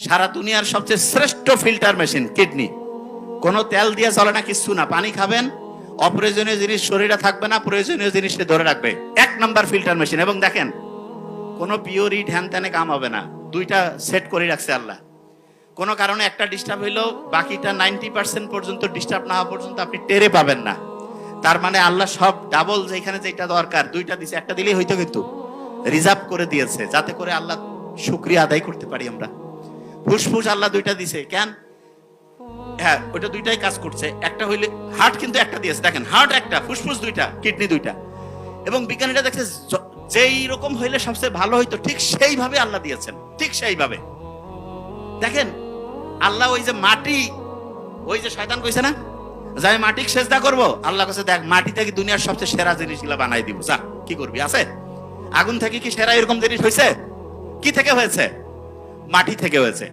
সারা দুনিয়ার সবচেয়ে শ্রেষ্ঠ ফিল্টার মেশিন কিডনি। কোনো তেল দিয়ে চলে না, কিছু না। পানি খাবেন, অপ্রয়োজনীয় জিনিস শরীরে থাকবে না, প্রয়োজনীয় জিনিসকে ধরে রাখবে। 1 নাম্বার ফিল্টার মেশিন। এবং দেখেন, কোনো পিওরি ধ্যান ত্যানে কাম হবে না। দুইটা সেট করে রাখছে আল্লাহ। কোনো কারণে একটা ডিস্টার্ব হইলো, বাকিটা 90% পর্যন্ত ডিস্টার্ব না হওয়া পর্যন্ত আপনি টেরে পাবেন না। তার মানে আল্লাহ সব ডাবল, যেখানে যেটা দরকার দুইটা দিছে, একটা দিলেই হইতো, কিন্তু রিজার্ভ করে দিয়েছে যাতে করে আল্লাহ শুকরিয়া আদায় করতে পারি আমরা। ফুসফুস আল্লাহ দুইটা দিছে কেন? হ্যাঁ, ওইটা দুইটাই কাজ করছে। একটা হইলে হার্ট কিন্তু একটা দিয়েছে, দেখেন, হার্ট একটা, ফুসফুস দুইটা, কিডনি দুইটা। এবং বিজ্ঞানীরা দেখছে যেই রকম হইলে সবচেয়ে ভালো হইতো ঠিক সেইভাবে আল্লাহ দিয়েছেন, ঠিক সেইভাবে। দেখেন, আল্লাহ ওই যে মাটি, ওই যে শয়তান কইছে না যে আমি মাটিকে সেজদা করব, আল্লাহ কাছে দেখ মাটি থেকে দুনিয়ার সবচেয়ে সেরা জিনিসগুলো বানাই দিব, যা কি করবি, আছে? আগুন থেকে কি সেরা এরকম জিনিস হয়েছে? কি থেকে হয়েছে? মাটি থেকে হয়েছে।